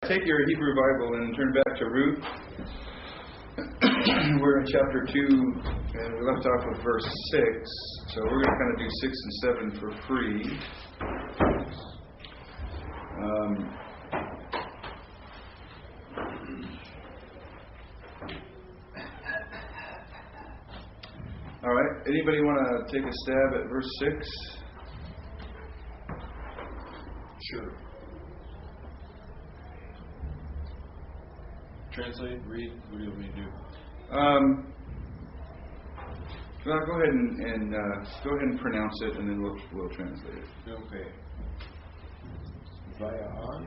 take your Hebrew Bible and turn back to Ruth. We're in chapter 2, and we left off with verse 6. So we're going to kind of do 6 and 7 for free. All right. Anybody want to take a stab at verse 6? Sure. Translate, read, what do you want me to do? Well, go ahead and pronounce it, and then we'll translate it. Okay. Vaya'an.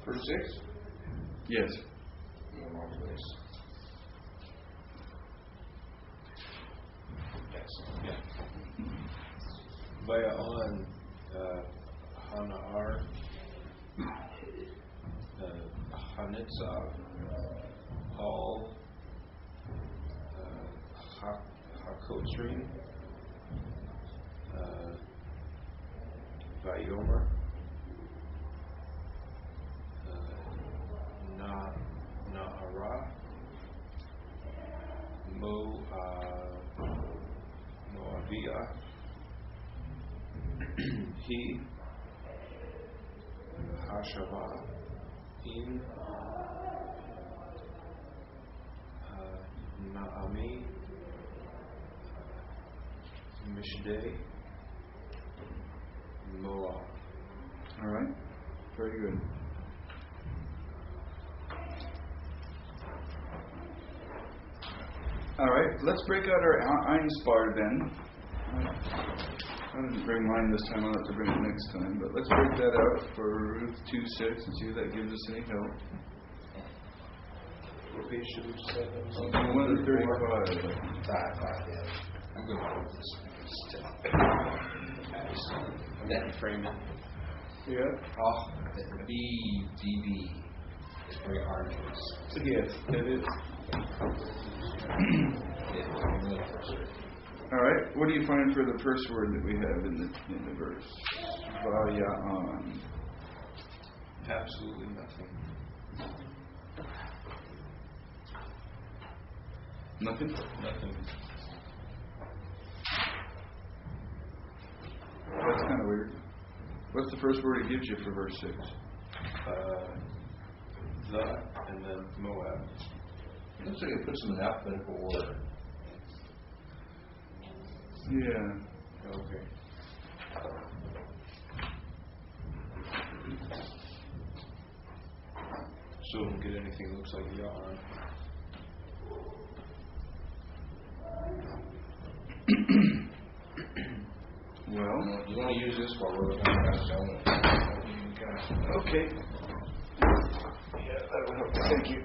Verse 6? Yes. Wrong place. Yes. Yeah. Vaya'an Hana'ar Hanitzah Paul Hakotri Vayomer Na'ara Moavia He Hashava In Naami Mishdei Moab. All right. Very good. All right. Let's break out our Einspar then. I didn't bring mine this time. I'll have to bring it next time. But let's break that out for Ruth 2:6 and see if that gives us any help. What page should we set? 135. I'm going to hold this still. I'm going to frame it. Yeah. Oh, the BDB is very arduous. Yes, it is. All right. What do you find for the first word that we have in the verse? Vaya'an. Absolutely nothing. Nothing? Nothing. That's kind of weird. What's the first word it gives you for verse 6? And then Moab. It looks like it puts them in alphabetical order. Yeah. Okay. So we don't get anything that looks like yarn. Well, you want to use this while we're looking at selling. Okay. Yeah, that would help. Thank you.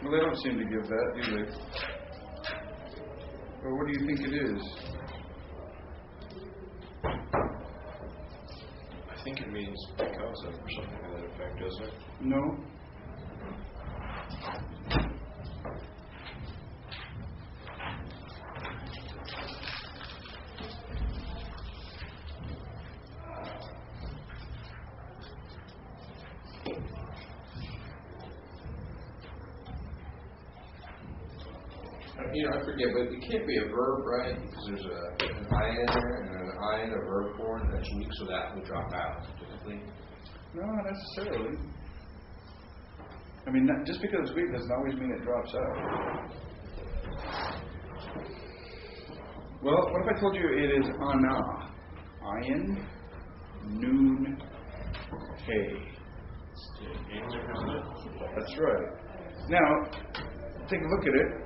Well, they don't seem to give that, do they? Or what do you think it is? I think it means because of or something to that effect, doesn't it? No. I forget, but it can't be a verb, right? Because there's an I in there and an I in a verb form that's weak, so that would drop out typically. No, not necessarily. I mean, just because it's weak doesn't always mean it drops out. Well, what if I told you it is ana? Ayin, noon, hey. That's right. Now, take a look at it.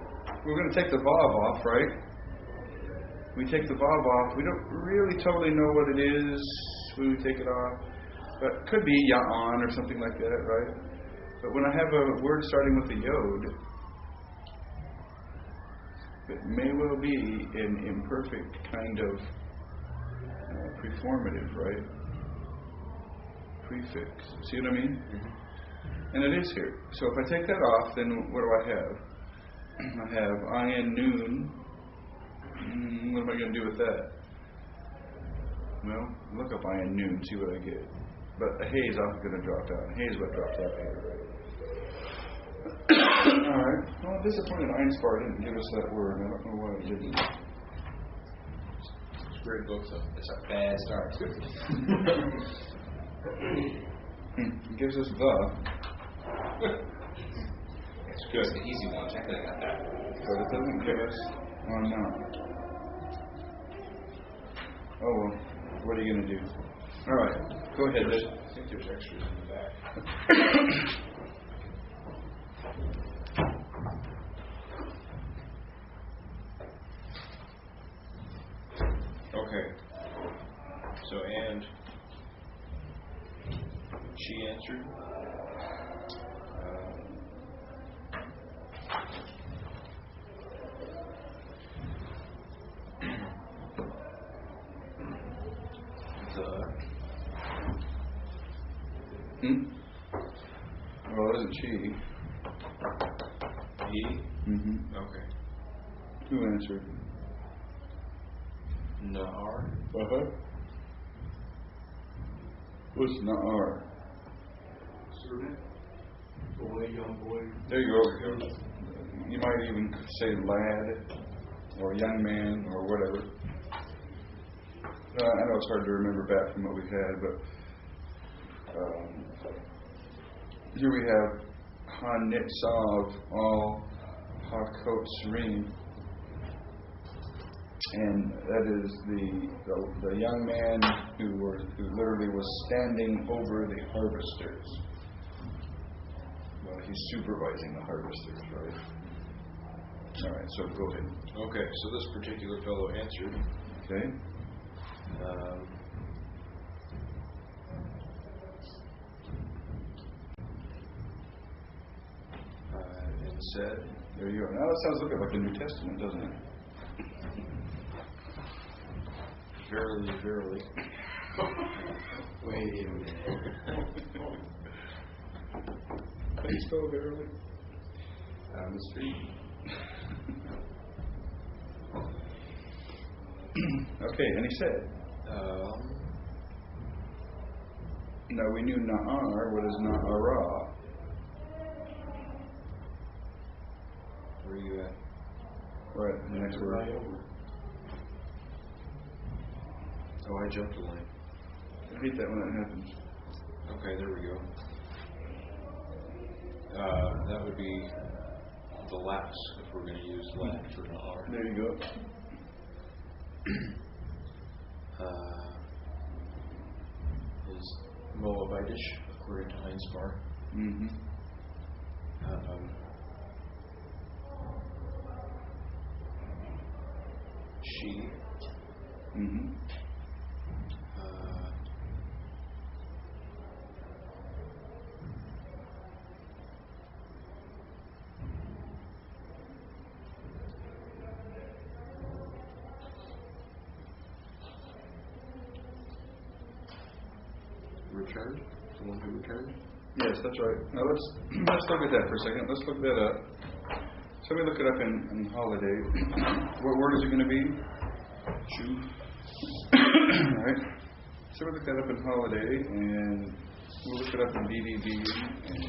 We're going to take the vav off, right? We take the vav off. We don't really totally know what it is when we take it off. But could be ya'an or something like that, right? But when I have a word starting with a yod, it may well be an imperfect kind of preformative, right? Prefix. See what I mean? Mm-hmm. And it is here. So if I take that off, then what do I have? I have ayin noon. What am I going to do with that? Well, look up ayin noon, see what I get. But a hay is also going to drop out. Hay is what drops out here, right? Alright. Well, I'm disappointed Einspar didn't give us that word. I don't know why it didn't. It's a great book, though. It's a bad start. It gives us the. It's good. It's the easy one. I could have got that. But it doesn't give us. Oh, no. Oh, well. What are you going to do? Alright. Go ahead, Liz. I think there's extras in the back. Okay. So, and she answered. Well, isn't she? He? Mm-hmm. Okay. Who answered? Nahar? Uh-huh. What's Na'ar? Servant, boy, young boy. There you go. You might even say lad, or young man, or whatever. I know it's hard to remember back from what we had, but here we have Ha-Nitzav, all Ha-Kot Srim, and that is the young man who literally was standing over the harvesters. Well, he's supervising the harvesters, right? All right, so go ahead. Okay, so this particular fellow answered. Okay. And said, There you go. Now that sounds a bit like the New Testament, doesn't it? verily, verily. Wait a minute. How do you spell verily? Mystery. Okay, and he said, now we knew Na'ar. What is Na'ara? Where are you at? Right, the next word. Oh, I jumped a line. I hate that when that happens. Okay, there we go. That would be the laps, if we're going to use lat for Nahar. There you go. Is Moabitish, according to Einspar. Mm-hmm. She. Mm-hmm. Returned? The one who returned? Yes, that's right. Now let's look at that for a second. Let's look that up. So let me look it up in Holiday. What word is it going to be? Jew. All right. So we look that up in Holiday, and we'll look it up in BDB and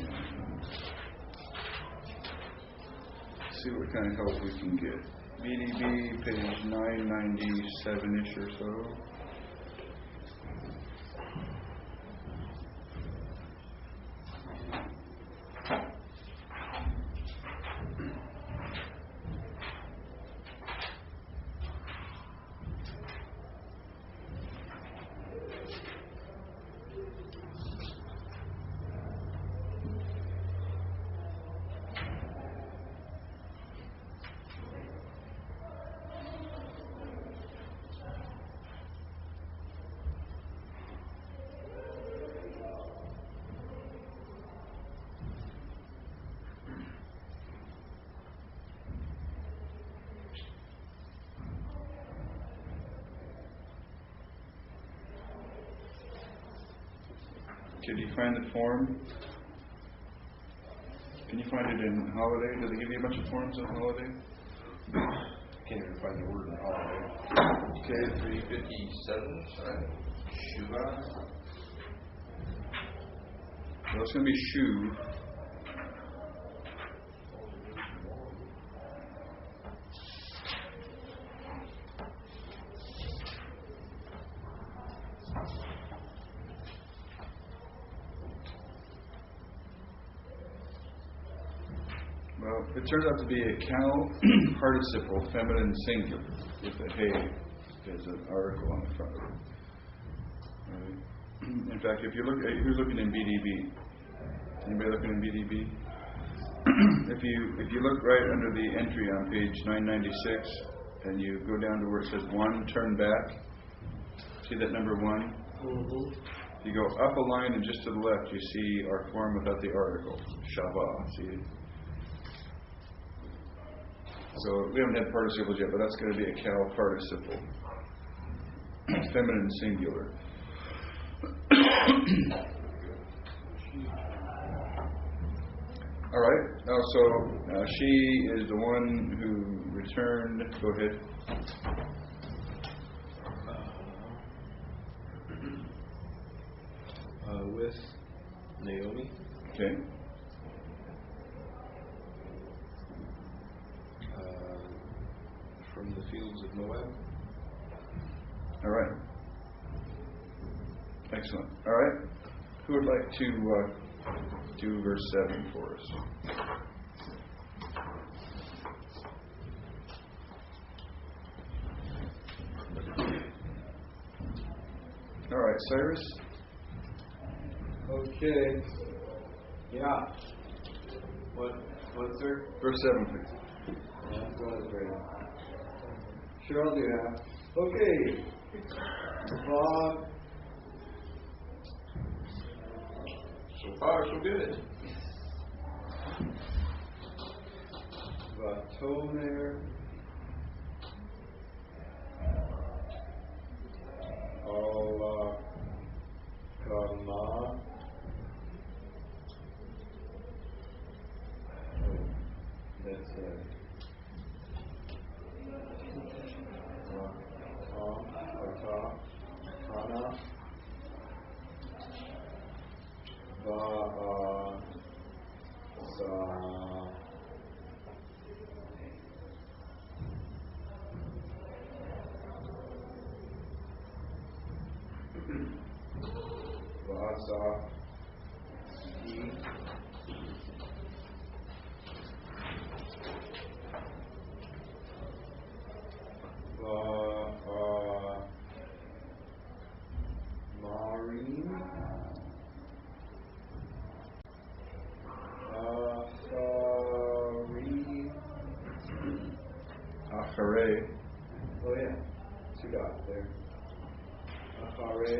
see what kind of help we can get. BDB, page 997-ish or so. Could you find the form? Can you find it in Holiday? Do they give you a bunch of forms in Holiday? Can't even find the word in holiday. Okay. 357, sorry. Shuva. Well, it's going to be Shu. Well, it turns out to be a cow participle, feminine singular, with a hey. There's an article on the front of it. Right. In fact, if you look, who's looking in BDB? Anybody looking in BDB? if you look right under the entry on page 996, and you go down to where it says 1, turn back. See that number 1? Mm-hmm. If you go up a line and just to the left, you see our form without the article. Shava. See it? So we haven't had participles yet, but that's going to be a cow participle. Feminine singular. All right. So she is the one who returned. Go ahead. With Naomi. Okay. From the fields of Moab. All right. Excellent. All right. Who would like to do verse 7 for us? All right, Cyrus. Okay. Yeah. What's there? Verse 7, please. That's what it's great. Sure, I'll do that. Okay. So far, so good. Vatomer. Kama. That's it. Kana. Vasa. Marine. Achare. Oh yeah, 2 dots there. Achare.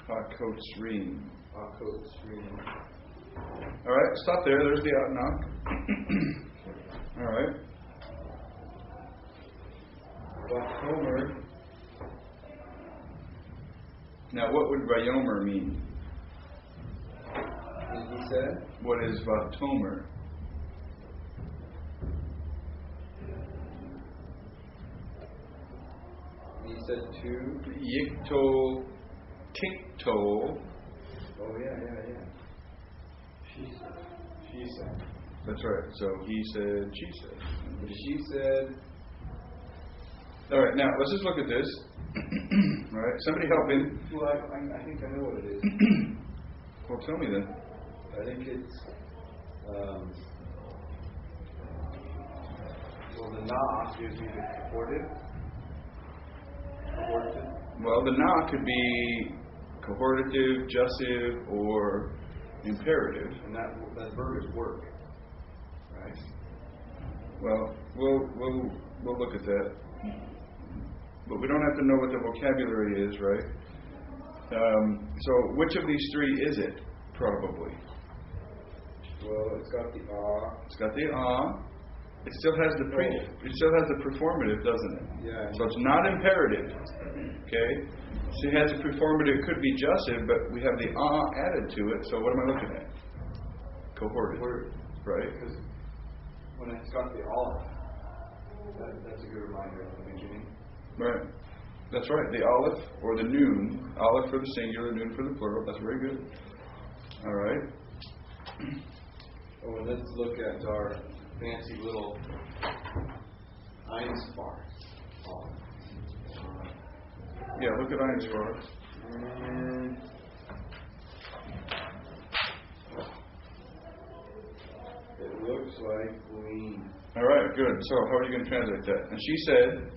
Hakotzrim. Hakotzrim. All right, stop there. There's the knock. All right. Vatomer. Now, what would Vayomer mean? He said. What is Vatomer? He said 2. Yikto, Kikto. Oh yeah. She said. That's right. So he said, she said. She said. All right. Now let's just look at this. All right. Somebody help him. Well, I think I know what it is. Well, tell me then. I think it's. Well, the na gives me the cohorted. Well, the na could be cohortative, jussive, or imperative. And that verb is work, right? Well, we'll look at that, but we don't have to know what the vocabulary is, right? So, which of these 3 is it? Probably. Well, it's got the ah. It's got the ah. it still has the performative, doesn't it? Yeah. So it's not imperative. Okay? So it has a performative, could be jussive, but we have the added to it. So what am I looking at? Cohorted. Right? Because when it's got the olive, that's a good reminder at the beginning. Right. That's right. The aleph or the noon. Aleph for the singular, noon for the plural. That's very good. All right. Oh, and let's look at our fancy little Einspar. Yeah, look at Einspar. And it looks like green. All right, good. So how are you going to translate that? And she said,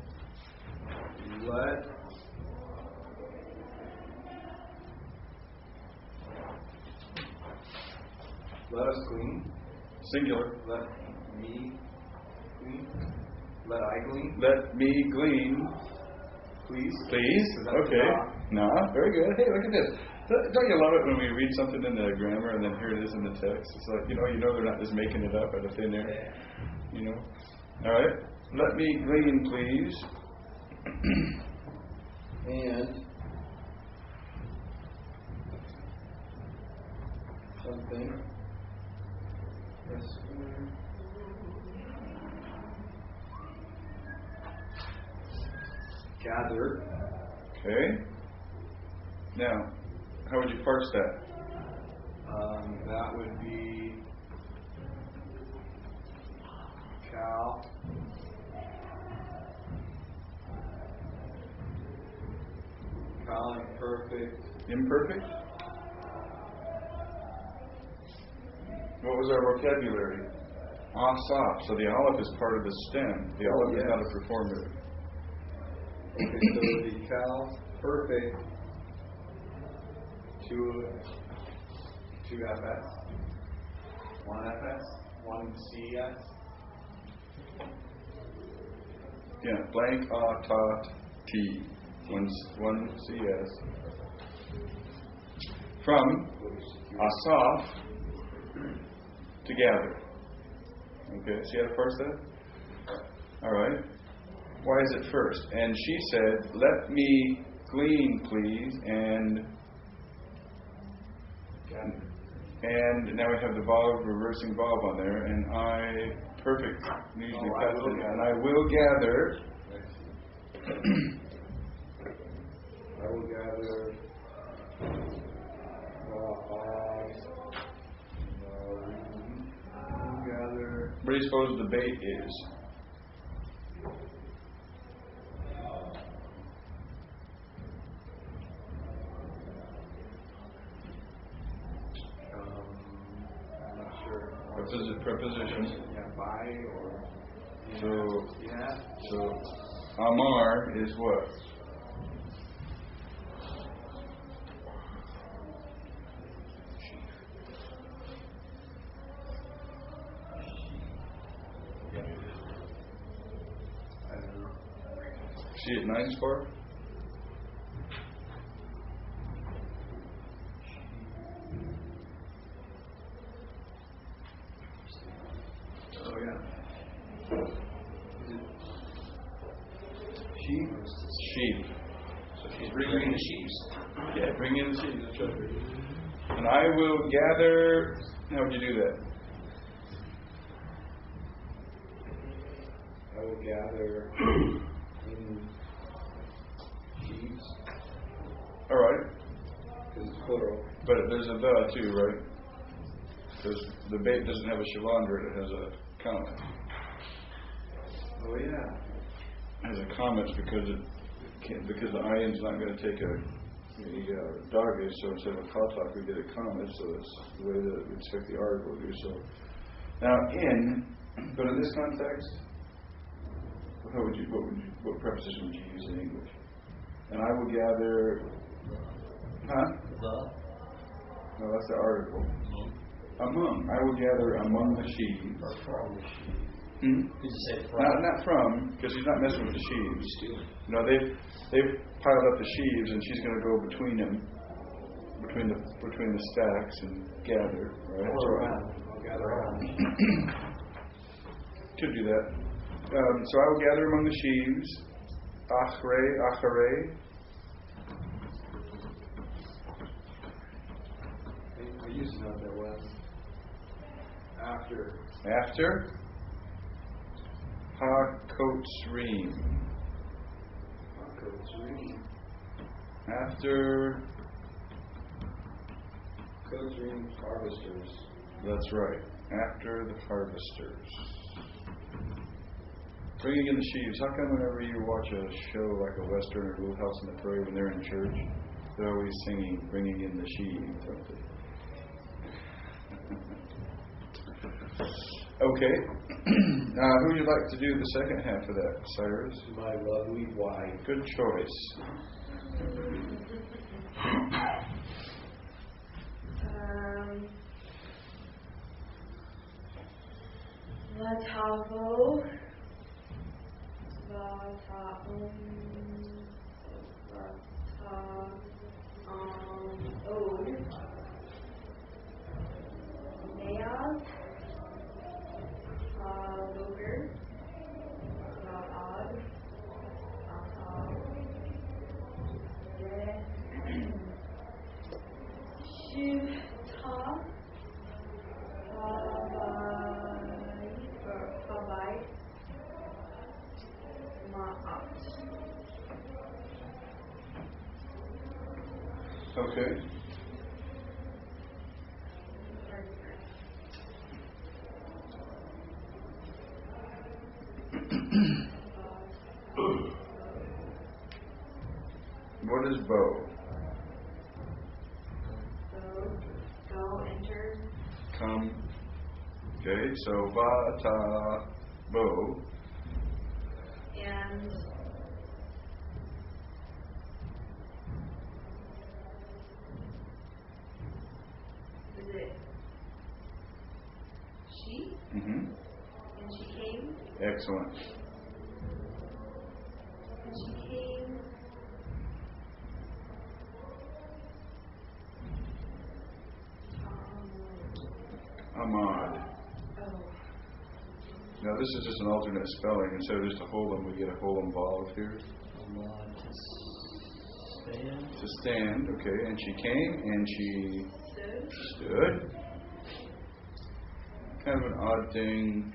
Let us glean. singular. Let me glean. Let I glean. Let me glean. Please. Please? Okay. No, very good. Hey, look at this. Don't you love it when we read something in the grammar and then here it is in the text? It's like, you know they're not just making it up out of thin air. You know? All right. Let me glean, please. And something. Gather. Okay. Now, how would you parse that? That would be Cal. Cal imperfect. Imperfect? What was our vocabulary? Asaf. So the aleph is part of the stem. The aleph is not a performative. Okay, so the Cal perfect two FS, one FS, one CS. Yeah, blank, ta, t. One CS. From Asaf to gather. Okay, see how to parse that? All right. Why is it first? And she said, let me glean, please, and now we have the Vav, reversing Vav on there, and I, perfect, usually past it, and I will gather. I will gather. What do you suppose the bait is? I'm not sure. Preposition. Yeah, by or. So Amar is what? See it 9 spark? Oh yeah. Sheep. So she's bringing in the sheaves. Yeah, bring in the sheep. That's right. And I will gather. How would you do that? I will gather in sheaves. All right. Because it's plural. But there's a the too, right? Because the bait doesn't have a shavandra, it has a comment. Oh yeah. It has a comment because because the ayin's not going to take a doggish, so instead of a katak we get a comment, so that's the way that we expect the article to do so. Now but in this context, what preposition would you use in English? And I will gather The? No, that's the article. Among. I will gather among the sheaves. Or from the sheaves. Hmm? Did you say from? Not from, because he's not messing with the sheaves. Stealing. No, they've piled up the sheaves, and she's going to go between them, between the stacks, and gather. Right? Or around. I'll gather around. Could do that. So I will gather among the sheaves. Achere. I used to know what that was. After. After. Hakotzrim. Hakotzrim. After. Hakotzrim harvesters. That's right. After the harvesters. Bringing in the sheaves. How come whenever you watch a show like a Western or Little House on the Prairie, when they're in church, they're always singing, bringing in the sheaves, don't they? Okay. Who would you like to do the second half of that, Cyrus? My lovely wife. Good choice. Latavo. Meaz. Boger. Ad. Shivta. Habai. Ma'at. Okay. What is bow? Go, enter. Come. Okay, so vata bow. And is it she? Mm-hmm. And she came. Excellent. And she came. Ahmad. Oh. Now this is just an alternate spelling. Instead of just a holum, we get a holum vav here. Ahmad to stand. To stand, okay. And she came and she stood. Kind of an odd thing.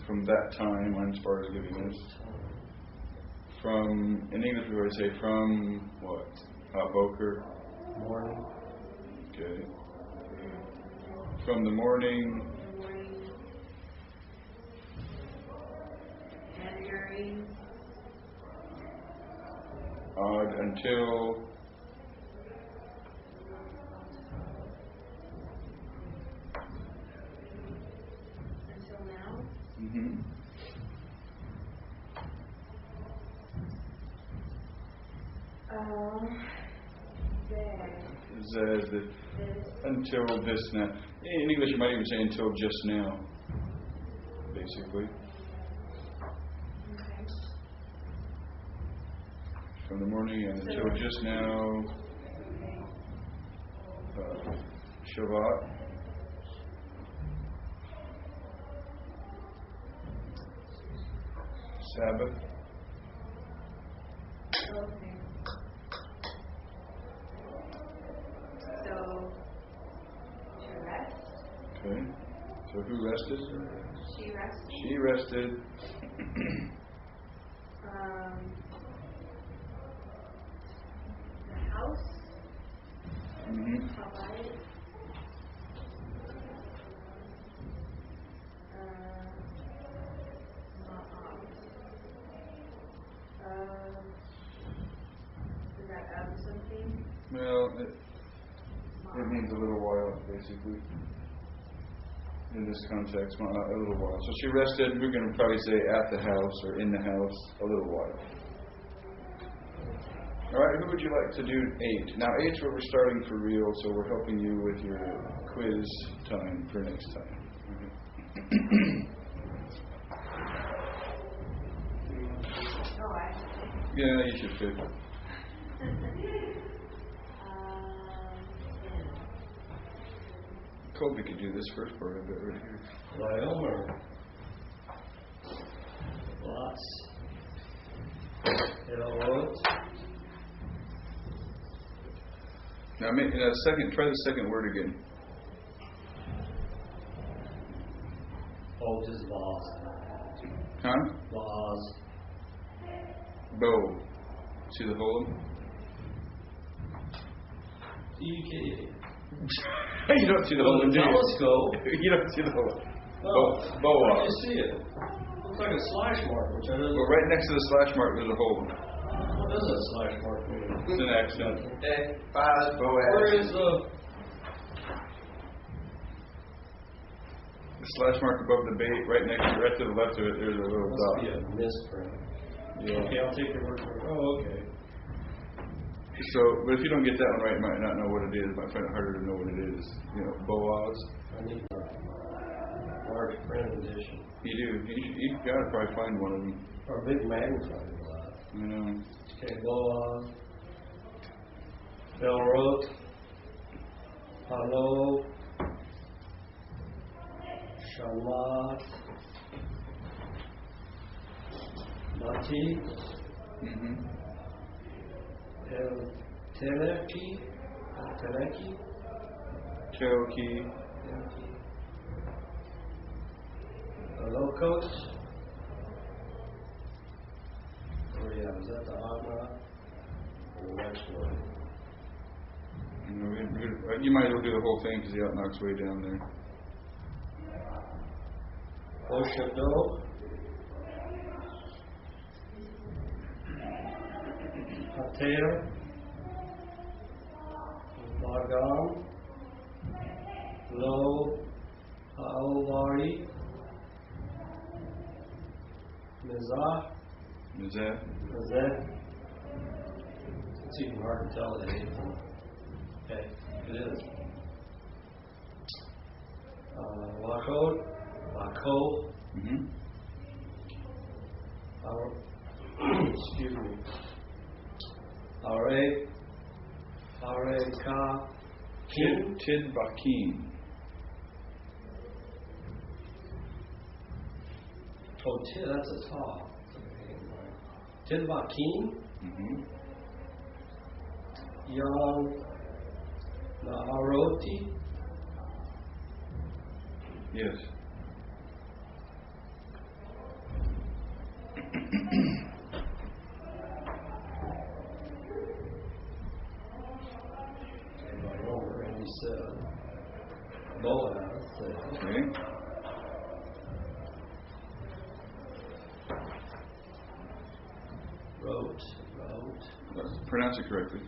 From that time, I'm as far as giving this. From, in English we always say from what? Boker? Morning. Okay. From the morning. And during. Odd until. Until now. Mm-hmm. Until this now. In English, you might even say until just now. Basically. Okay. From the morning and until just now. Shabbat. Sabbath. Okay. So, to rest. Okay. So who rested? She rested. She rested. The house. Mm-hmm. Hawaii. Does that add something? Well, it means a little while, basically. In this context, a little while. So she rested, we're going to probably say at the house or in the house, a little while. All right, who would you like to do 8? Now, 8's where we're starting for real, so we're helping you with your quiz time for next time. Oh, Yeah, you should pick. 10. Colby could do this first part of it right here. Wyoming. Lots. Railroads. Now, try the second word again. Oh, just laws. Huh? Laws. Bow. See the hole? You You don't see the hole in do you? telescope. You don't see the hole. Oh, Bow how do off. you see it? Looks like a slash mark, which I don't Well, right next to the slash mark, there's a hole. What does that slash mark mean? It's an accent. Okay, Boaz. Where is the... The slash mark above the bait, right to the left of it, there's a little Must be dot. a misprint. Yeah. Okay, I'll take your word for it. Oh, okay. So, but if you don't get that one right, you might not know what it is. Might find it harder to know what it is. You know, Boaz. I need a large print edition. You do. You gotta probably find one of them. Or a big magnifying glass. You know. Okay, Boaz. Belrot. Hello. Shamat. Mati. Mm-hmm. Teleki. Teleki. Cherokee. Locos. Oh yeah, is that the Agna? Or the next one? You might as well do the whole thing because the outknock's way down there. Oshado. Hater. Bagam. Lo. Haovari. Mizah. Is that? Mizeh. It's even hard to tell that anything. Okay, it is. Wachod. Wachod. Mm-hmm. Excuse me. Are Ka King. Tid Bakim. Oh, that's a ta. Tid Bakim. Mm-hmm. Yan Naharoti. Yes. And he said, Boaz said, Okay. wrote. Pronounce it correctly.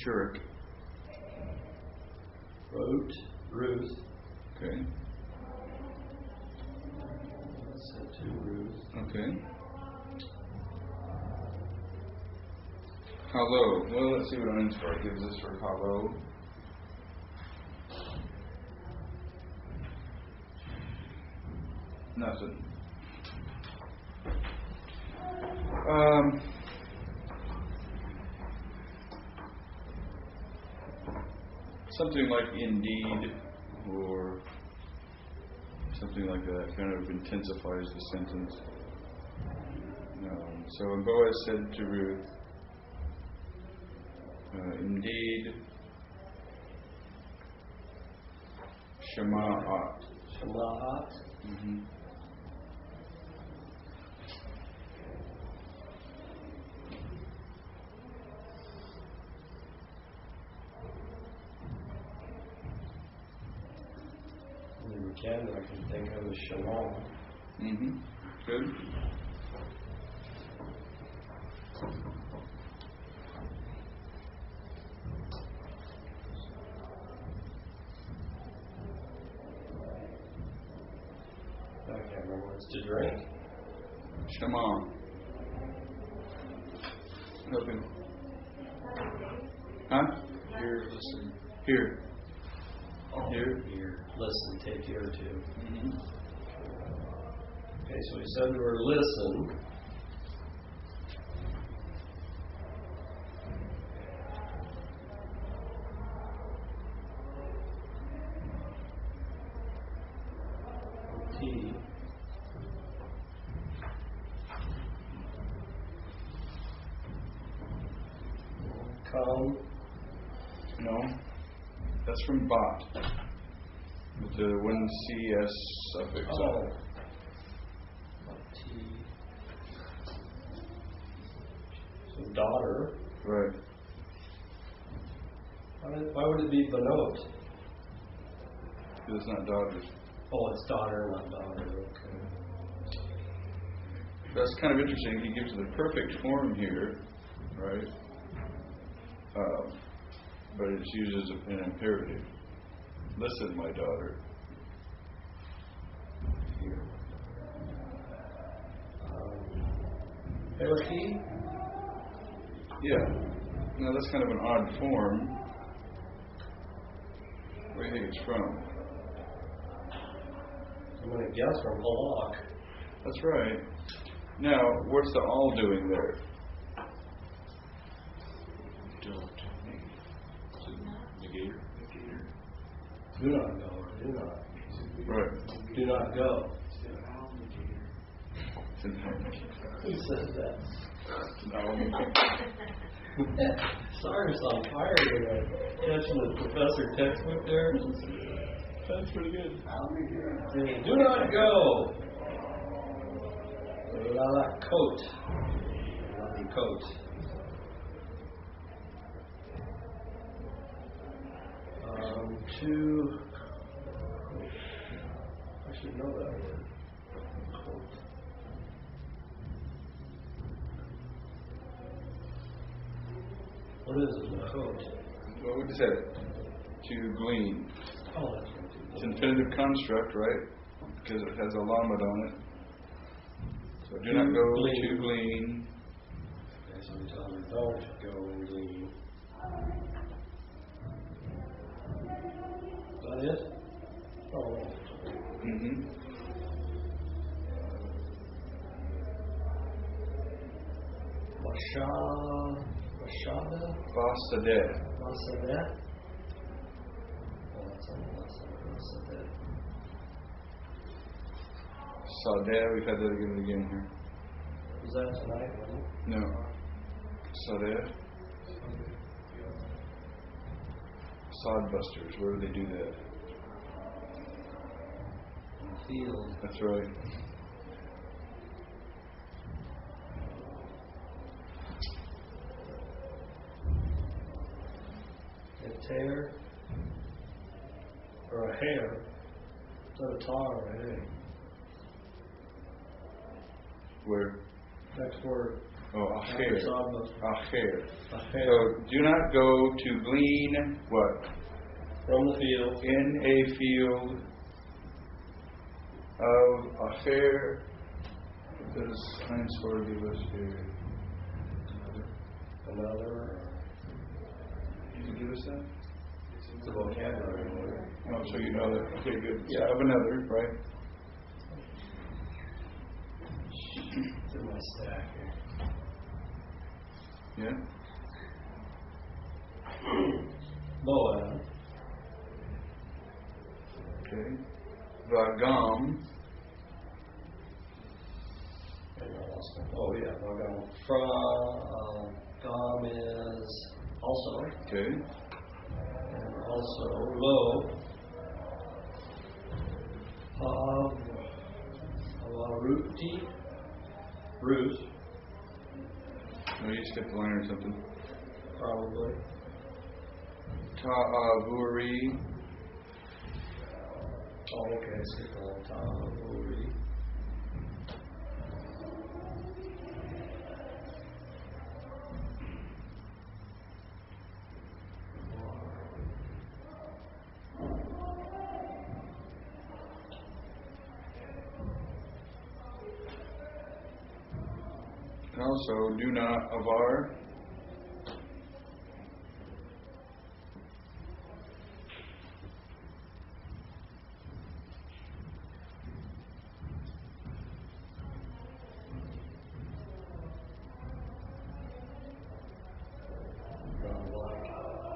Shurik. Wrote Ruth. Okay. Said to Ruth. Okay. Hello. Well, let's see what Unspark gives us for hello. Nothing. Something like indeed or something like that kind of intensifies the sentence. So when Boaz said to Ruth, indeed, Shema'at. Shema'at. Mm-hmm. I can think of as Shalom. Mm-hmm. Good. I can't remember what's to drink. Shema. Help him. Huh? Here, listen. Here. Oh, Here. Here. Listen, take ear to. Mm-hmm. Okay, so he said the word listen. T. Come. No, that's from bot. With the one CS suffix on Oh. it. T. So daughter. Right. Why would it be Benot? Because it's not daughters. Oh, it's daughter, not daughter. Okay. That's kind of interesting. He gives the perfect form here, right? But it's used as an imperative. Listen, my daughter. Here. Parakeet? Yeah. Now that's kind of an odd form. Where do you think it's from? I'm going to guess from Halak. That's right. Now, what's the all doing there? Don't. Negator. Do not go or do not. Right. Do not go. It's in there. Who said that? No. Cyrus on fire today. Catching the professor textbook there. That's pretty good. Saying, do not go. La coat. Lovely coat. To. I should know that word. Coat. What is it? A coat. Well, we just said it. To glean. Oh, that's right. It's an infinitive construct, right? Because it has a lamed on it. So do not go to glean. Okay, so we tell them don't go and glean. Is that it? Oh. Mm-hmm. Mashada? Vasadeh. Masadet? Oh, that's on the left side. Masadet. Sadeh, we've had that again and again here. Was that tonight, wasn't it? No. Sadeh. Sodbusters, where do they do that? In the field. That's right. A tear. Or a hair. Is that a tar or a hay? Where? Next word. Oh, After acher. sawbuster. Acher. A hair. So do not go to glean what? From the field. In a field of acher. What does Heinz for give us here? Another. Did you give us that? It's a vocabulary word. Oh, so you know that. Okay, good. Yeah, of another, right? It's in my stack here. Yeah. Moab. Okay. Vagam. Oh yeah, Vagam. From Gam is also, Okay. and also low. Ruti. Root, No, you skipped a line or something. probably. Ta'avuri. Oh, okay, skip a long time. Uri. Also, do not avar.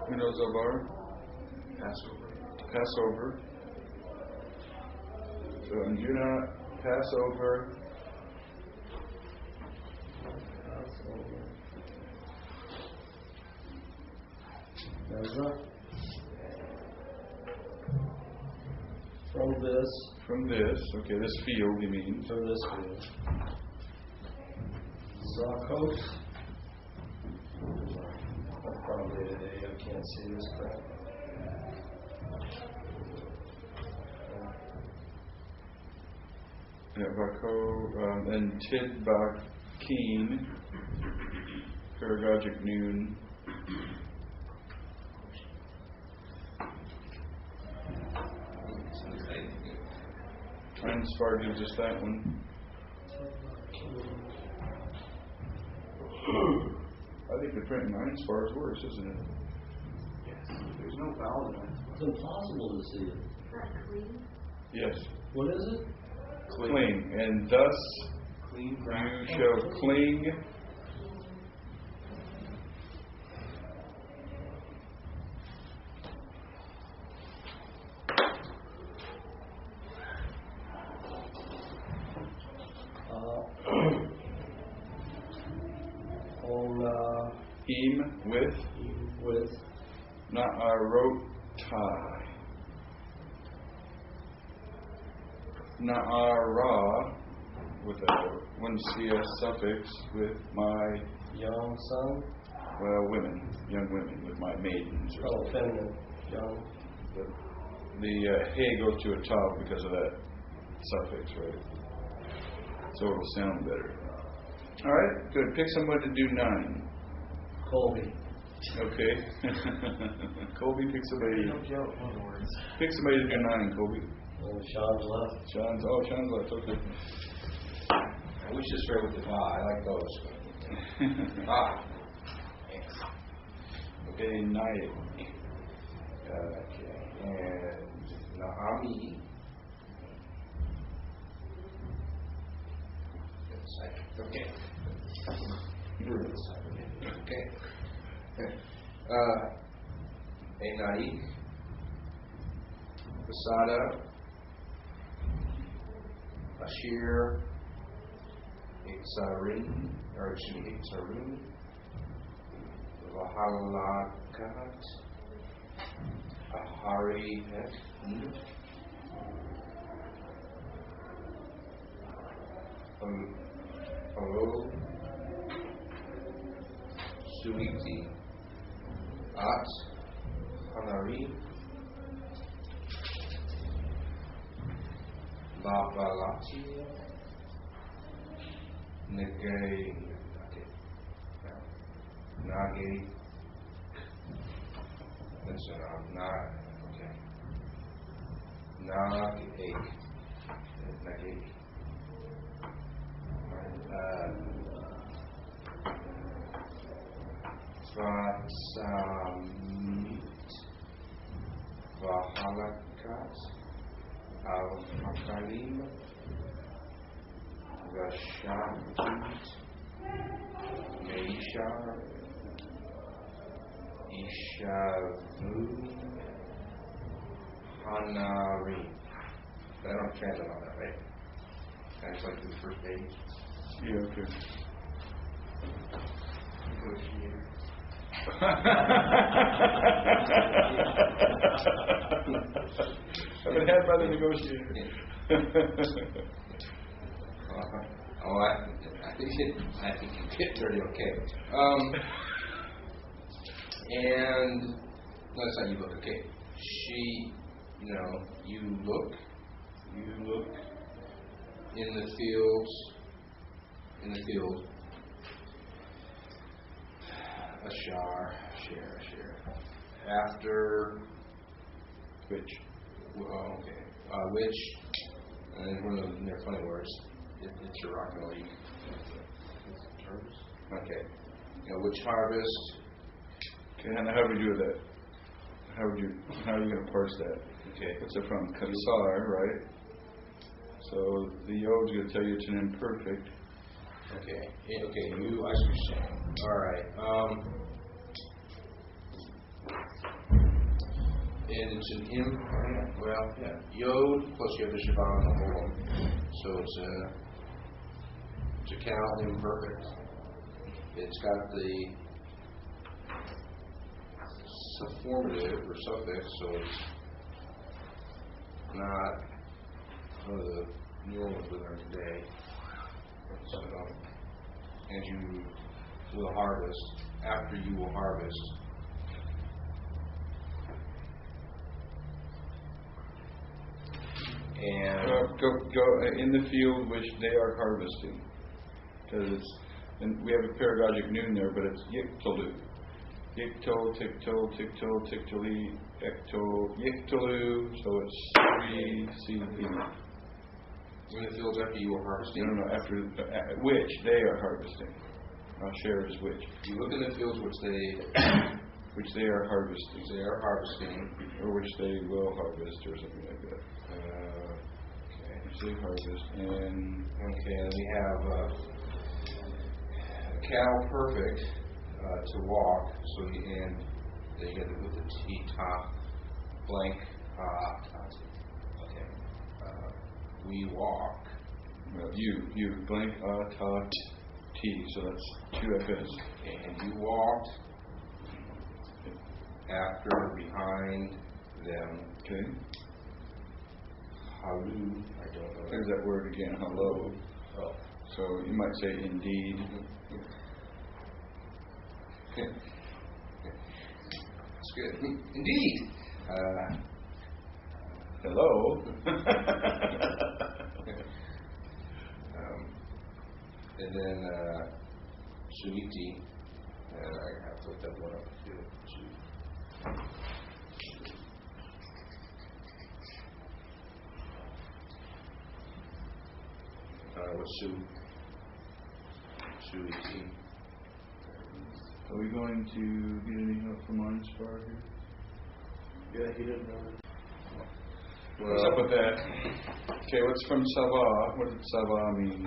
Who knows avar? Passover. Passover. So and do not pass over. Ezra. From this, okay, this field, you mean? from this field. Zakos. That's probably an A. I can't see this crap. Yeah, Vako, and Tidbakin, Paragogic noon. Einspar gives us that one. I think the print in Einspar is worse, isn't it? Yes. There's no vowel in it. It's impossible to see it. Is that clean? Yes. What is it? Cling. And thus Clean you ground. shall cling. With Na'arotai. Na'ara, with a one CS suffix, with my, young son. women, young women, with my maidens. Or Oh, something. feminine. Young. The hey goes to a top because of that suffix, right? So it'll sound better. All right, good. Pick someone to do 9. Colby. Okay. Colby, pick somebody. Pick somebody to do 9, Colby. Oh, Sean's left. Sean's left. Okay. I wish this right with the va. I like those. Ah. Thanks. Okay, Naya. Okay. And Naami. Okay. Okay. Enaik. Basada. Ashir. Iksarin. Or excuse me, Iksarun. Vahalakat. Ahari Het. Hello. Suiti. At. Hanari. Babalati. Nagay. Okay. Nagi. Listen, I'm not. Okay. Nagi. Nagi. Vatsamit. Vahalakat. Al-Hakalim. Vashamit. Meishar. Ishavun. Hanari. I don't translate all that, right? Can I just like do the first page? Yeah, okay. Negotiator. I've been had by the negotiator. I think you get dirty okay. And no, that's not you look. Okay, she, you look in the field. Ashar. After Which? okay, which, and then one of those funny words. It's your rock and roll. Okay. Which harvest? Okay, and how would you do that? How are you going to parse that? Okay. It's from Katsar, right? So the Yod's going to tell you it's an imperfect. Okay. Okay. You. I see what you're saying. All right. And it's an Yod plus you have the Shabbat and the Olam. So it's a cal imperfect. It's got the subformative or suffix, so it's not one of the newer ones we learned today. So, and you will harvest, after you will harvest. And go in the field which they are harvesting, because it's, and we have a pedagogic noon there, but it's yiktolu, yiktol, tiktol, tiktol, tiktoli, ektol, yiktolu. So it's 3 CP. In the fields after you are harvesting. No, after which they are harvesting. I'll share is which. You look in the fields which they are harvesting. They are harvesting, or which they will harvest, or something like that. Okay. Which they harvest, and we have cow perfect to walk. So and then you got to put the T top blank. Okay. We walk. You blank ta T. So that's 2 FS. And you walked after, behind them. Okay. Halu, I don't know. There's that word again, hello. Oh. So you might say indeed. That's good. Indeed. Hello. And then Suniti. I have to look that one up too. What's Suniti? Are we going to get any help from Einspar here? Yeah, he didn't know. What's up with that? Okay, what's from Sava? What does Sava mean?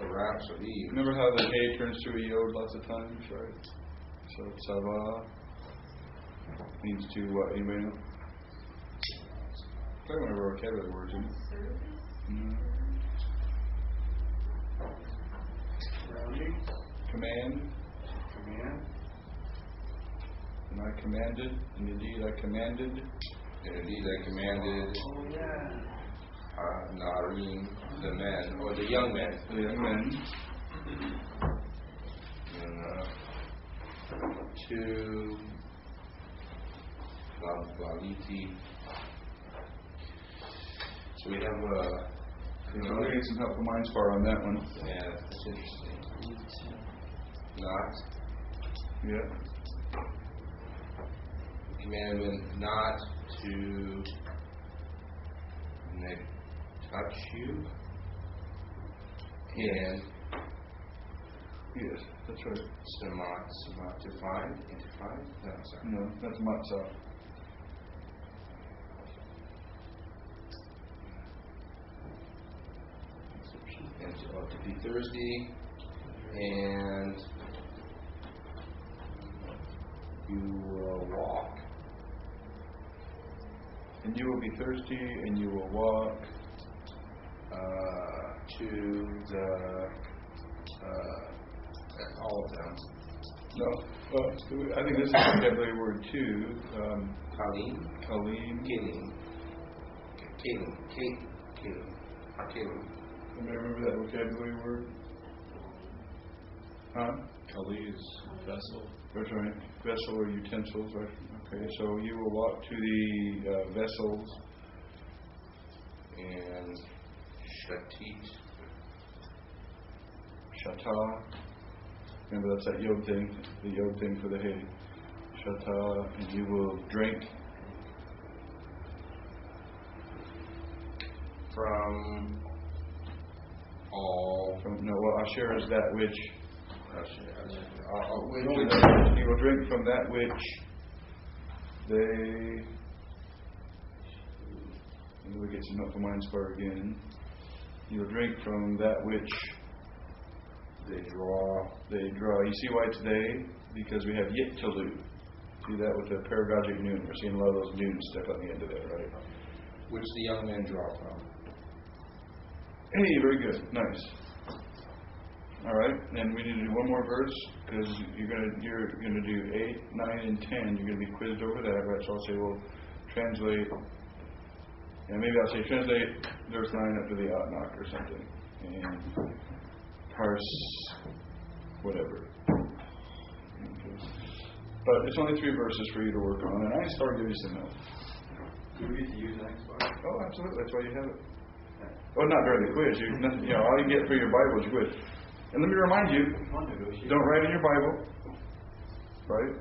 A rhapsody. Remember how the hay turns to a yod lots of times, right? So Sava means to what? Anybody know? Probably one of our vocabulary words, isn't it? No. Command. And I commanded, and indeed I commanded. And indeed I commanded. Oh, yeah. Narim, the men, or the young men. The young men. And to Laliti. So we have We're getting some help from Einspar on that one. yeah, that's interesting. Not. Yeah. Commandment not to touch you. And yes, that's right. Samat to find, and to find? No, sorry. No, that's matzah. And to be Thursday, and you will walk. And you will be thirsty, and you will walk to the all of them. No, I think this is a vocabulary word too. Kalim. Kalim. Kalim. Anybody remember that vocabulary word? Huh? Kali is vessel. That's right. Vessel or utensils, right? Okay, so you will walk to the vessels. And shatit. Shata. Remember, that's that yod thing, the yod thing for the hay. Shata, and you will drink. From all. Asher is that which. You will drink from that which they. And we get some help from Einspar again. You will drink from that which they draw. You see why it's they? Because we have yit to lose. See that with the pedagogic noon. We're seeing a lot of those noons stuck on the end of that, right? Which the young men draw from. Hey, very good. Nice. All right, and we need to do one more verse because you're gonna do 8, 9, and 10. You're gonna be quizzed over that, right? So I'll say, well, translate. And maybe I'll say translate verse 9 up to the ought knock or something, and parse whatever. Okay. But it's only 3 verses for you to work on, and I start giving you some help. Do we get to use an Xbox? Oh, absolutely. That's why you have it. Well, not during the quiz. All you get for your Bible is quiz. And let me remind you, don't write in your Bible, right?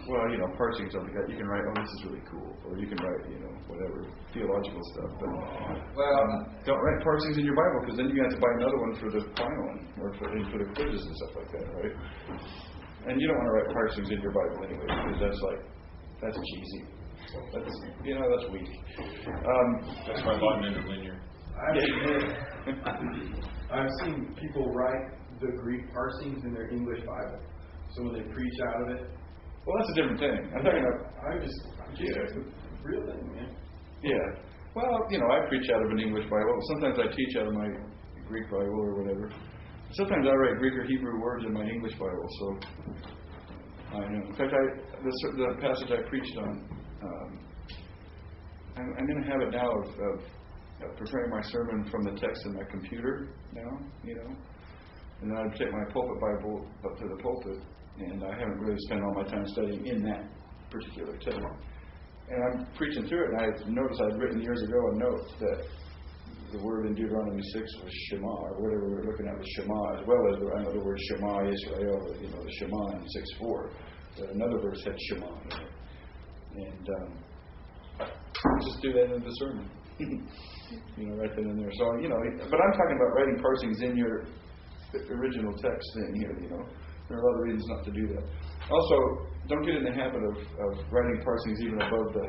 Well, parsing something like that, you can write, oh, this is really cool. Or you can write, whatever, theological stuff. But don't write parsings in your Bible because then you have to buy another one for the final one or for the quizzes and stuff like that, right? And you don't want to write parsings in your Bible anyway because that's cheesy. That's weak. That's why I bought it in linear. I've seen people write the Greek parsings in their English Bible. So when they preach out of it. Well, that's a different thing. I'm talking about. It's a real thing, man. Yeah. Well, I preach out of an English Bible. Sometimes I teach out of my Greek Bible or whatever. Sometimes I write Greek or Hebrew words in my English Bible. So I know. In fact, the passage I preached on, I'm going to have it now of preparing my sermon from the text in my computer now, and then I'd take my pulpit Bible up to the pulpit, and I haven't really spent all my time studying in that particular text. And I'm preaching through it, and I noticed I'd written years ago a note that the word in Deuteronomy 6 was Shema, or whatever we were looking at was Shema, as well as the word Shema Israel, the Shema in 6:4. But another verse had Shema in it. And just do that in the sermon. Right then and there. So, but I'm talking about writing parsings in your original text thing here, There are a lot of reasons not to do that. Also, don't get in the habit of writing parsings even above the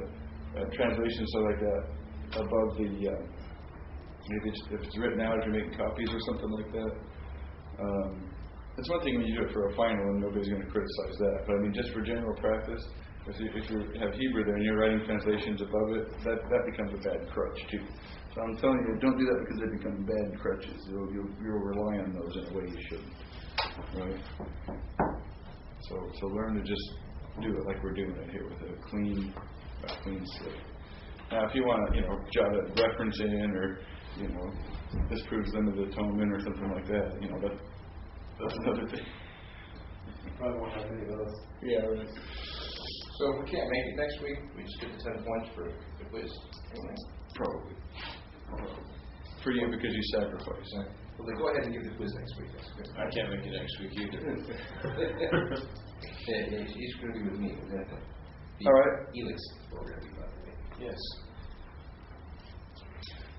translation, so like that, above the, maybe if it's written out, if you're making copies or something like that. It's one thing when you do it for a final and nobody's going to criticize that. But I mean, just for general practice, if you have Hebrew there and you're writing translations above it, that becomes a bad crutch too. So I'm telling you, don't do that because they become bad crutches. You'll rely on those in a way you shouldn't. Right? So learn to just do it like we're doing it here with a clean slate. Now, if you want to, jot a reference in, or this proves limited atonement or something like that, that's another thing. You probably won't have any of those. Yeah, right. So if we can't make it next week, we just get the 10 points for the quiz. Probably. For you, because you sacrifice. Well, then go ahead and give the quiz next week. That's good. I can't make it next week either. Yeah, he's going to be with me. All right. Helix program, by the way. Yes.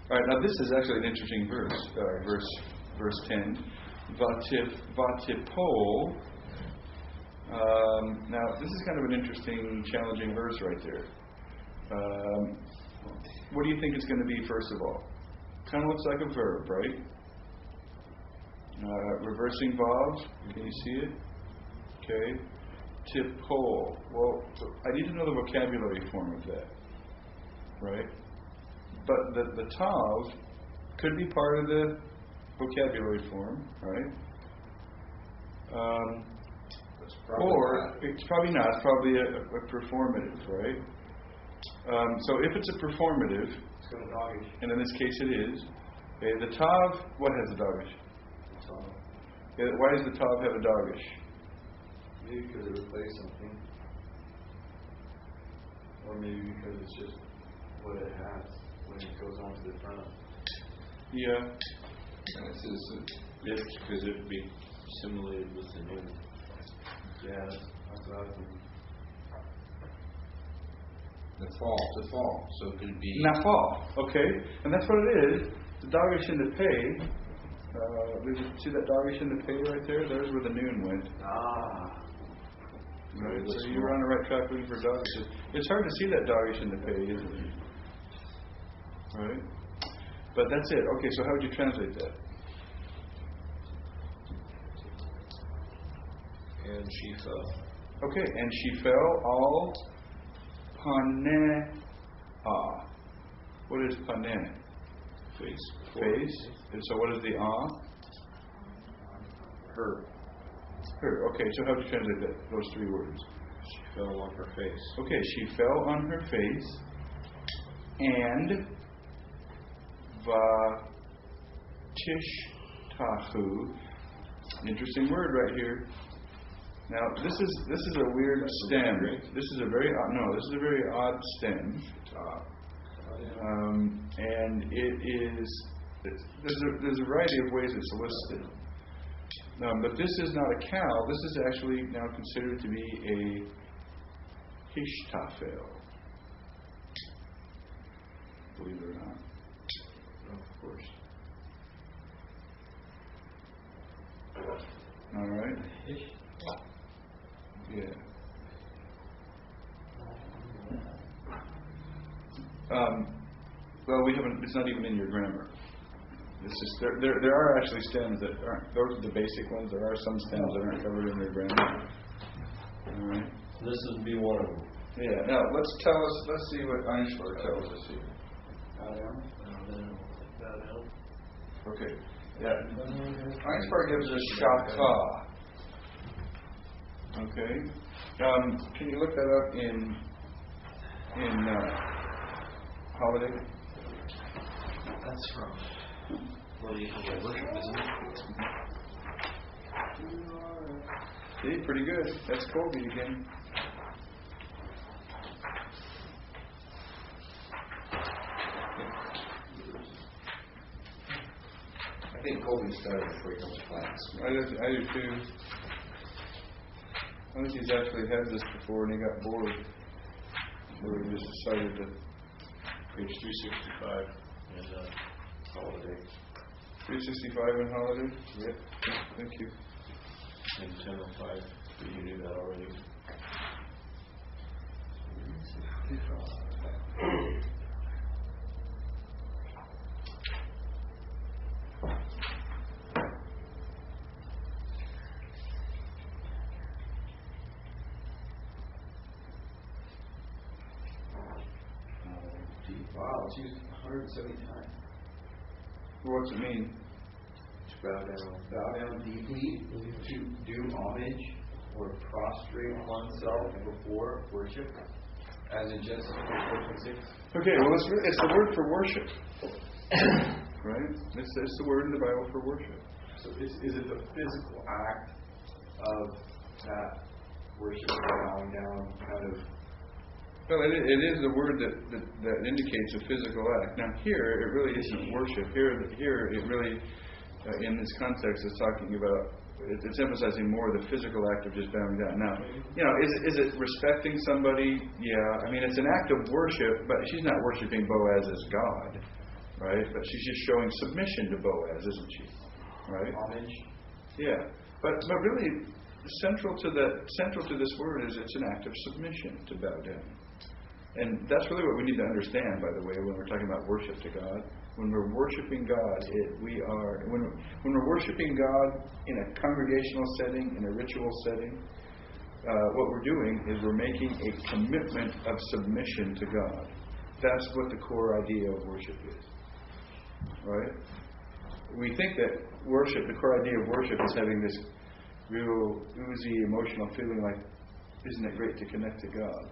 All right. Now this is actually an interesting verse. Verse 10. Vatipol. Now this is kind of an interesting, challenging verse right there. What do you think it's going to be? First of all, kind of looks like a verb, right? Reversing vav. Can you see it? Okay. Tipol. Well, I need to know the vocabulary form of that, right? But the tav could be part of the vocabulary form, right? Or it's probably not. It's probably a performative, right? So if it's a performative, It's going to doggish. and in this case it is, okay, the tav, what has the doggish? Okay, why does the tav have a doggish? Maybe because it replaced something. Or maybe because it's just what it has when it goes on to the front. Yeah. This is it's because it would be assimilated with the new. Yeah, that's what I was thinking. The fall. So it could be Nafal, okay, and that's what it is. The doggish in the pay. See that doggish in the pay right there? There's where the noon went. Right, so you're on the right track looking for doggish. It's hard to see that doggish in the pay, isn't it? Right? But that's it. Okay, so how would you translate that? And Shifa. Okay, and she fell all paneh. What is paneh? Face. Face. And so what is the Her. Her. Okay, so how do you translate that? Those three words. She fell on her face. Okay, she fell on her face and vatishtahu. Interesting word right here. Now this is a weird stem. This is a very odd stem. And it is there's a variety of ways it's listed. But this is not a cow. This is actually now considered to be a hishtafel. Believe it or not. Of course. All right. Yeah. Well, we haven't. It's not even in your grammar. It's just there are actually stems that aren't. Those are the basic ones. There are some stems that aren't covered in your grammar. All right. This would be one of them. Yeah. Now let's see what Einstein tells us here. Okay. Yeah. Einstein gives us shaka. Okay. Can you look that up in Holiday? That's from where you have your worship, isn't it? See, pretty good. That's Colby again. I think Colby started before he comes to class. I do too. I think he's actually had this before and he got bored. So he just decided to. Page 365 in Holiday. 365 in Holiday? Yep. Thank you. And 1005. Did you do that already? Wow, it's used 170 times. What's it mean? To bow down deeply, to do homage or prostrate oneself before worship, as in Genesis 4:6. Okay, well it's the word for worship. Right? It's the word in the Bible for worship. So is it the physical act of that worship, bowing down, kind of? Well, it is the word that indicates a physical act. Now here, it really isn't worship. Here it really, in this context, is talking about, it's emphasizing more the physical act of just bowing down. Now, is it respecting somebody? Yeah, I mean, it's an act of worship, but she's not worshiping Boaz as God, right? But she's just showing submission to Boaz, isn't she? Right? Homage. Yeah, but really, central to this word is it's an act of submission to bow down. And that's really what we need to understand, by the way, when we're talking about worship to God. When we're worshiping God, when we're worshiping God in a congregational setting, in a ritual setting, what we're doing is we're making a commitment of submission to God. That's what the core idea of worship is. Right? We think that worship, the core idea of worship, is having this real oozy emotional feeling like, isn't it great to connect to God?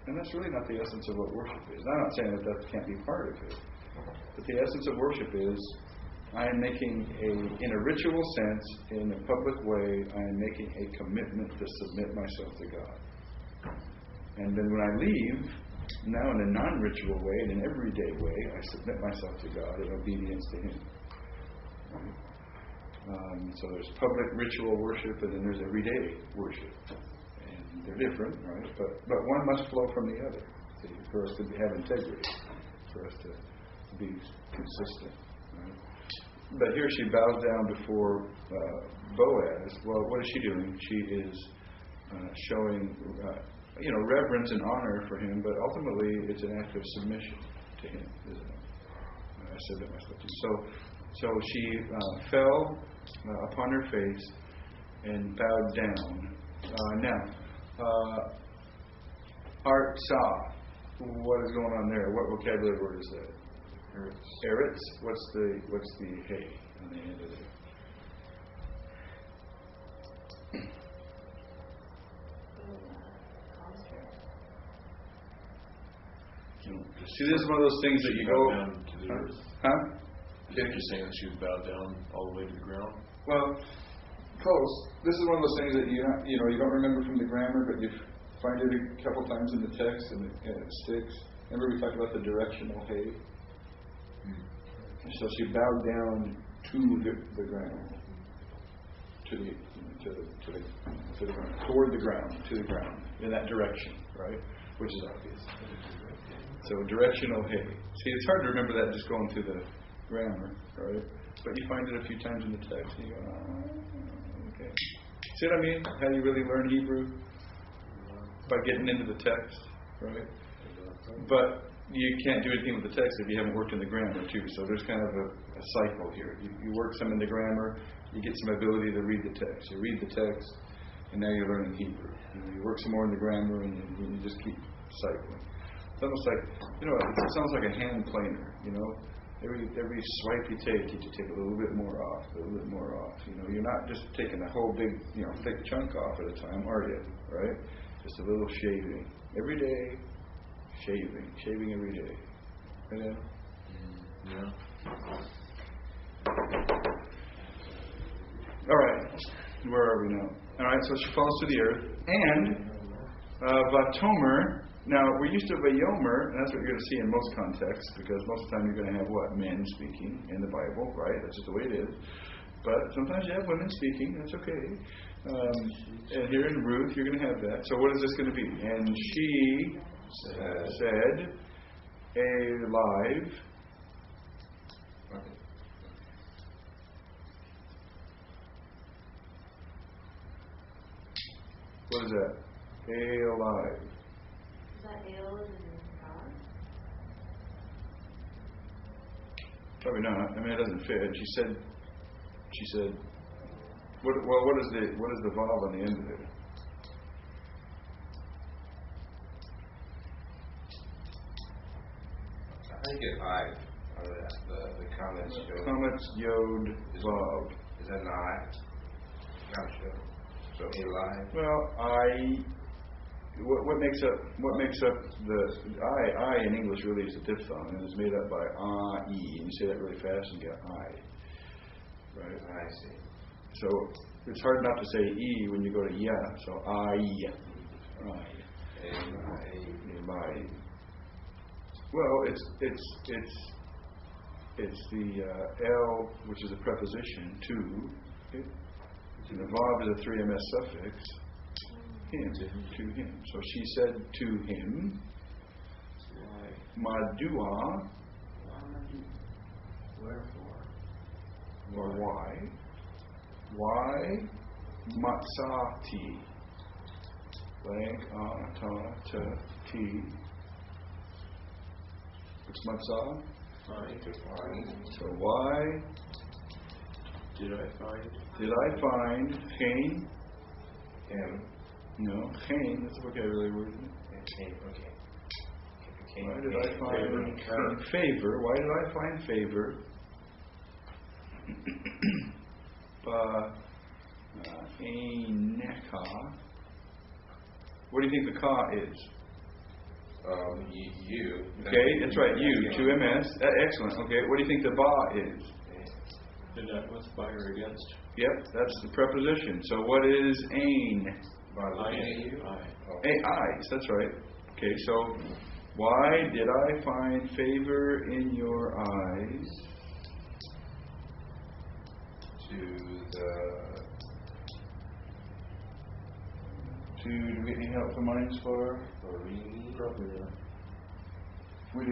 And that's really not the essence of what worship is. I'm not saying that can't be part of it. But the essence of worship is, I am making in a ritual sense, in a public way, I am making a commitment to submit myself to God. And then when I leave, now in a non-ritual way, in an everyday way, I submit myself to God in obedience to Him. Right? So there's public ritual worship, and then there's everyday worship. They're different, right? But one must flow from the other, for us to have integrity, for us to be consistent. Right? But here she bows down before Boaz. Well, what is she doing? She is showing, reverence and honor for him. But ultimately, it's an act of submission to him, isn't it? I submit myself to him. So she fell upon her face and bowed down. Now, Artsa. What is going on there? What vocabulary word is that? Eretz. What's the hay on the end of it? See, this is one of those things that you go down to the earth. Huh? You're saying that she was bowed down all the way to the ground? Well, close. This is one of those things that you don't remember from the grammar, but you find it a couple times in the text and it sticks. Remember we talked about the directional hay? So she bowed down to the ground, to the ground, toward the ground, to the ground, in that direction, right? Which is obvious. So directional hay. See, it's hard to remember that just going through the grammar, right? But you find it a few times in the text, and you go, okay. See what I mean? How you really learn Hebrew? By getting into the text, right? But you can't do anything with the text if you haven't worked in the grammar too. So there's kind of a cycle here. You work some in the grammar, you get some ability to read the text. You read the text, and now you're learning Hebrew. You work some more in the grammar, and you just keep cycling. It's almost like, it sounds like a hand planer. Every swipe you take a little bit more off, a little bit more off. You're not just taking a whole big, thick chunk off at a time, are you? Right? Just a little shaving every day. Shaving every day. Yeah. All right. Where are we now? All right. So she falls to the earth, and Vatomer. Now we're used to Vayomer, and that's what you're going to see in most contexts, because most of the time you're going to have what? Men speaking in the Bible, right? That's just the way it is. But sometimes you have women speaking. That's okay. And here in Ruth, you're going to have that. So what is this going to be? And she said, alive. What is that? Alive. Is that ale in God? Probably not. I mean, it doesn't fit. She said. What is the vav on the end of it? I get I out of that. The comments yod. Comments yod vav. Is that an I? Not sure. So alive. Well, What makes up the I in English really is a diphthong, and it's made up by e. And you say that really fast and get I. Right? I see. So it's hard not to say e when you go to ya. So I. Well, it's the L, which is a preposition to. Okay? And the vav is a 3ms suffix. Him, to him. So she said to him, Madua. Wherefore? Or why? Why matzati? Blank, ta, ti. What's matzah? So why did I find Cain? Him. No, Cain, that's a vocabulary word. Okay. Why did I find favor? Why did I find favor? Eineka. What do you think the ka is? You. Okay, that's right, you. 2ms. Excellent. Okay, what do you think the ba is? did that with by or against? Yep, that's the preposition. So what is ain? Eyes, that's right. Okay, so why did I find favor in your eyes? Do we get any help from minds for? Probably, yeah. We do.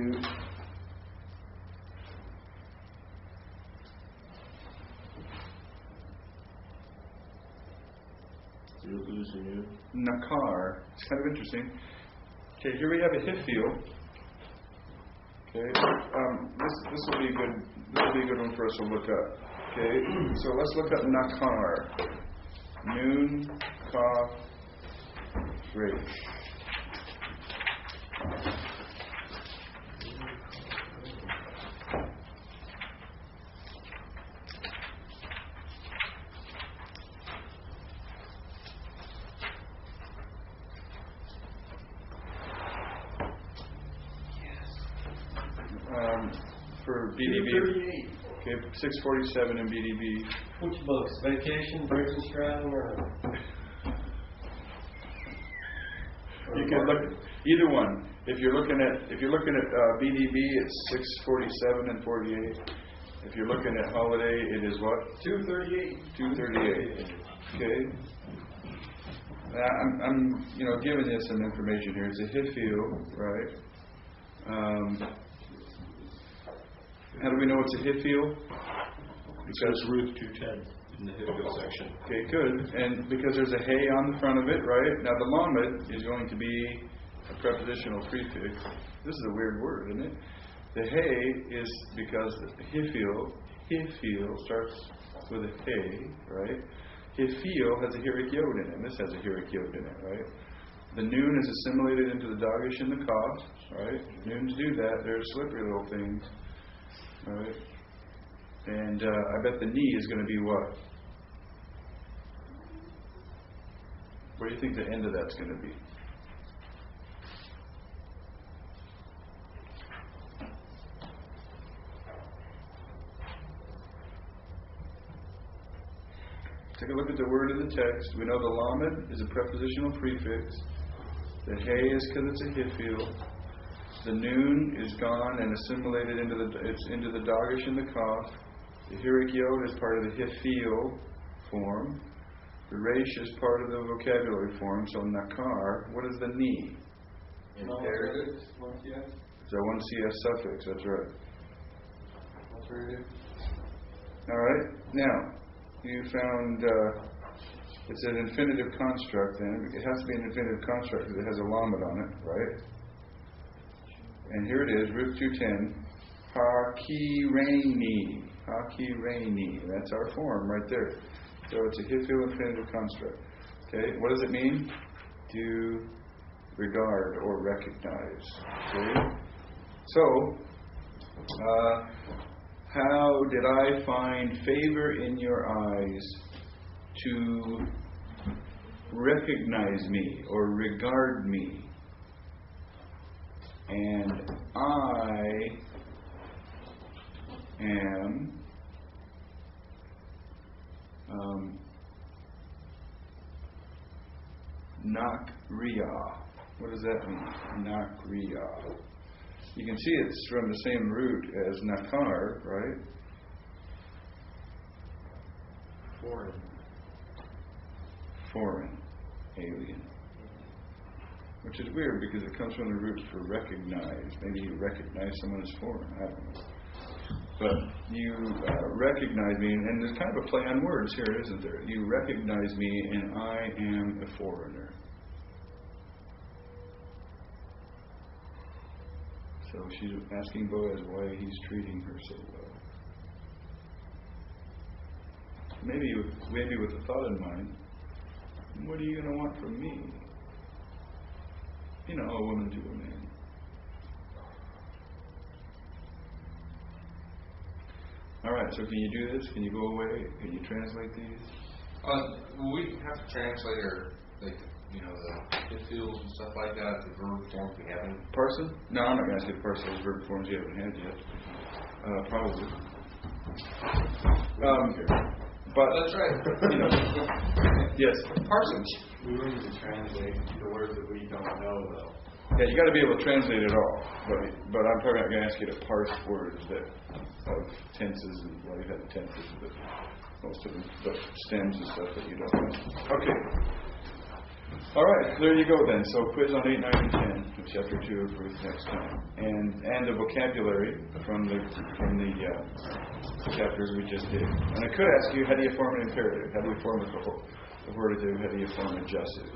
You're losing you. Nakar. It's kind of interesting. Okay, here we have a Hifil. Okay, this will be a good one for us to look up. Okay, so let's look up Nakar. Noon, Kaf, Great. For BDB. Okay, 647 in BDB. Which books? Vacation, Briggs and Stratton, or? You can look either one. If you're looking at BDB, it's 647 and 48. If you're looking at Holiday, it is what? 238. 238. Okay. Now, I'm giving you some information here. It's a Hiphil, right? How do we know it's a Hiphil? Because Ruth 210 in the Hiphil section. Okay, good. And because there's a hay on the front of it, right? Now the lamed is going to be a prepositional prefix. This is a weird word, isn't it? The hay is because Hiphil starts with a hay, right? Hiphil has a hirik yod in it, and this has a hirik yod in it, right? The noon is assimilated into the dagish and the kaf, right? Noons do that. They're slippery little things, right? And I bet the knee is going to be what? Where do you think the end of that's going to be? Take a look at the word in the text. We know the lamed is a prepositional prefix. The hay is because it's a hiphil. The noon is gone and assimilated into the dagish and the kaf. The hirik yod is part of the hiphil form. The resh is part of the vocabulary form. So nakar, what is the knee? Imperative. Is that one CS suffix? That's right. Alternative. All right. Now, you found it's an infinitive construct. Then it has to be an infinitive construct because it has a lamed on it, right? And here it is, Ruth 210. Hakireni. That's our form right there. So it's a hiphil infinitive construct. Okay, what does it mean? To regard or recognize. Okay? So, how did I find favor in your eyes to recognize me or regard me? And I am Nakriya. What does that mean? Nakriya. You can see it's from the same root as Nakar, right? Foreign. Alien. Which is weird because it comes from the root for recognize. Maybe you recognize someone as foreign. I don't know. But you recognize me, and there's kind of a play on words here, isn't there? You recognize me, and I am a foreigner. So she's asking Boaz why he's treating her so well. Maybe with a thought in mind, what are you going to want from me? You know, a woman to a man. All right, so can you do this? Can you go away? Can you translate these? We have to translate the hiphils and stuff like that, the verb forms we haven't. Parson? No, I'm not going to ask you to parse those verb forms you haven't had yet. Probably. But that's right. Yes. Parsons. We need to translate the words that we don't know, though. Yeah, you got to be able to translate it all. But I'm probably not going to ask you to parse words of tenses and you've had tenses, but most of them, but stems and stuff that you don't know. Okay. All right, there you go then. So quiz on 8, 9, and 10 of chapter 2 of Ruth next time, and the vocabulary from the chapters we just did. And I could ask you, how do you form an imperative? How do you form a cohortative? How do you form a jussive?